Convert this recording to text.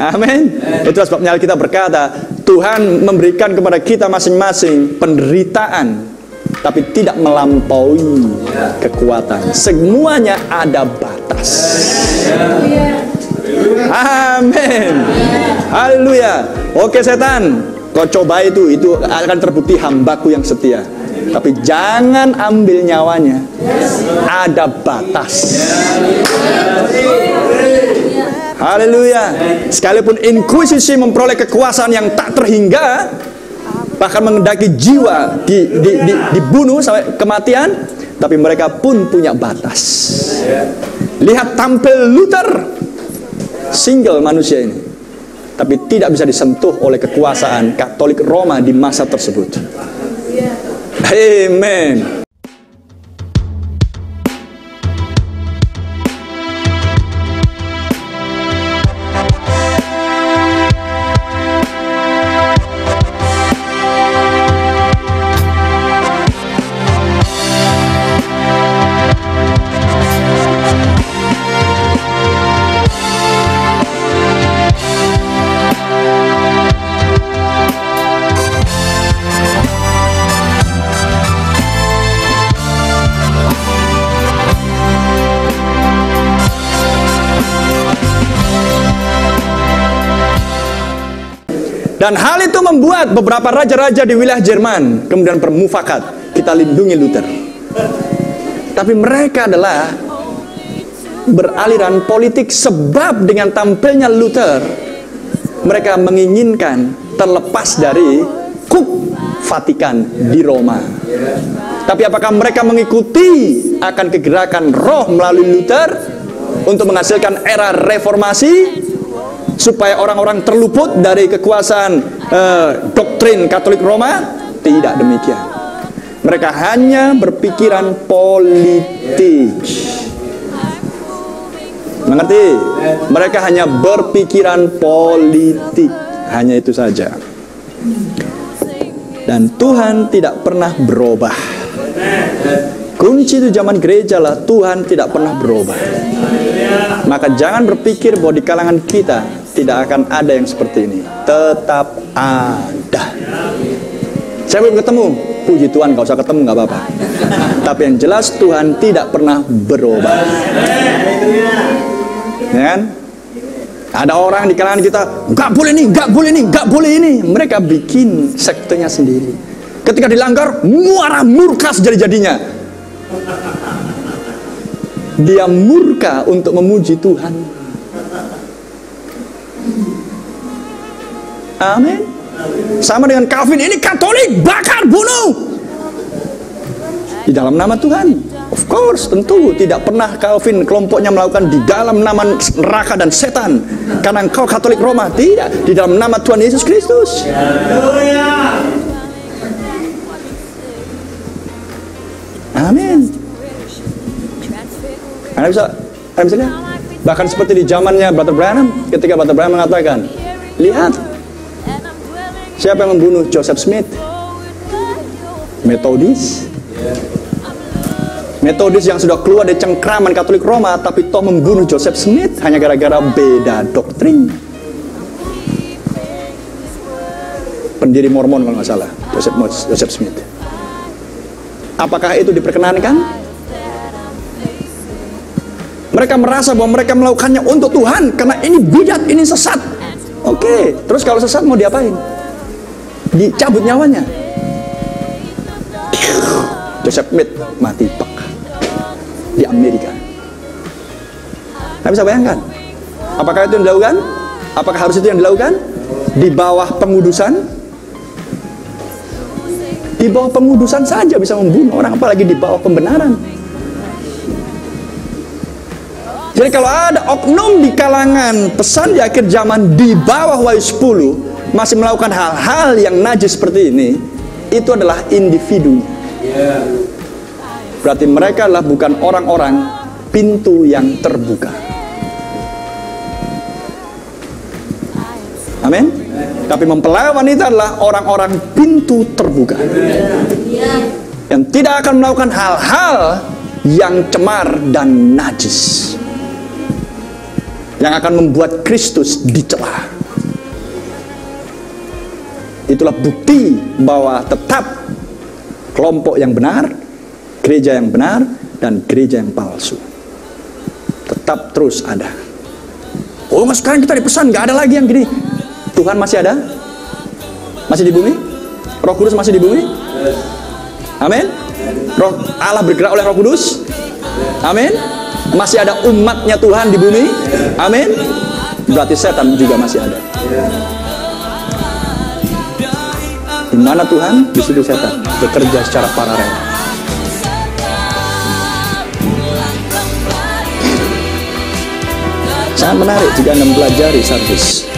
Amin. Itulah sebabnya kita berkata, Tuhan memberikan kepada kita masing-masing penderitaan, tapi tidak melampaui kekuatan. Semuanya ada batas. Amin. Haleluya. Oke setan, kau coba itu akan terbukti hambaku yang setia. Tapi jangan ambil nyawanya. Ada batas. Haleluya. Sekalipun inkuisisi memperoleh kekuasaan yang tak terhingga, bahkan mengendaki jiwa dibunuh sampai kematian, tapi mereka pun punya batas. Lihat tampil Luther, single manusia ini, tapi tidak bisa disentuh oleh kekuasaan Katolik Roma di masa tersebut. Amen. Dan hal itu membuat beberapa raja-raja di wilayah Jerman kemudian bermufakat, kita lindungi Luther. Tapi mereka adalah beraliran politik, sebab dengan tampilnya Luther, mereka menginginkan terlepas dari kuk Vatikan di Roma. Tapi apakah mereka mengikuti akan kegerakan roh melalui Luther untuk menghasilkan era reformasi, supaya orang-orang terluput dari kekuasaan doktrin Katolik Roma? Tidak demikian. Mereka hanya berpikiran politik. Mengerti? Mereka hanya berpikiran politik. Hanya itu saja. Dan Tuhan tidak pernah berubah. Kunci itu zaman gereja lah, Tuhan tidak pernah berubah. Maka jangan berpikir bahwa di kalangan kita tidak akan ada yang seperti ini. Tetap ada. Saya belum ketemu, puji Tuhan, gak usah ketemu, gak apa-apa. Tapi yang jelas Tuhan tidak pernah berubah. Ya kan? Ada orang di kalangan kita, gak boleh ini, gak boleh ini, gak boleh ini. Mereka bikin sektenya sendiri. Ketika dilanggar, marah, murka sejadi-jadinya. Dia murka untuk memuji Tuhan. Amin. Sama dengan Calvin, ini Katolik, bakar, bunuh. Di dalam nama Tuhan. Of course, tentu tidak pernah Calvin kelompoknya melakukan di dalam nama neraka dan setan, karena engkau Katolik Roma. Tidak, di dalam nama Tuhan Yesus Kristus. Amin. Anda bisa lihat, bahkan seperti di zamannya Brother Branham, ketika Brother Branham mengatakan, lihat, siapa yang membunuh Joseph Smith? Metodis yang sudah keluar dari cengkraman Katolik Roma, tapi toh membunuh Joseph Smith hanya gara-gara beda doktrin. Pendiri Mormon kalau nggak salah, Joseph Smith. Apakah itu diperkenankan? Mereka merasa bahwa mereka melakukannya untuk Tuhan, karena ini bidat, ini sesat. Oke, terus kalau sesat mau diapain? Dicabut nyawanya. Joseph Smith mati pak di Amerika. Nah, bisa bayangkan, apakah itu yang dilakukan? Apakah harus itu yang dilakukan? Di bawah pengudusan? Di bawah pengudusan saja bisa membunuh orang, apalagi di bawah pembenaran. Jadi kalau ada oknum di kalangan pesan di akhir zaman di bawah Wahyu 10 masih melakukan hal-hal yang najis seperti ini, itu adalah individu. Berarti mereka adalah bukan orang-orang pintu yang terbuka. Amin. Tapi mempelai wanita adalah orang-orang pintu terbuka, yang tidak akan melakukan hal-hal yang cemar dan najis, yang akan membuat Kristus dicela. itulah bukti bahwa tetap kelompok yang benar, gereja yang benar, dan gereja yang palsu tetap terus ada. Oh, sekarang kita dipesan nggak ada lagi yang gini. Tuhan masih ada, masih di bumi, Roh Kudus masih di bumi. Amin. Roh Allah bergerak oleh Roh Kudus. Amin. Masih ada umatnya Tuhan di bumi. Amin. Berarti setan juga masih ada. Di mana Tuhan, di situ setan bekerja secara paralel. Sangat menarik jika Anda mempelajari Sardis.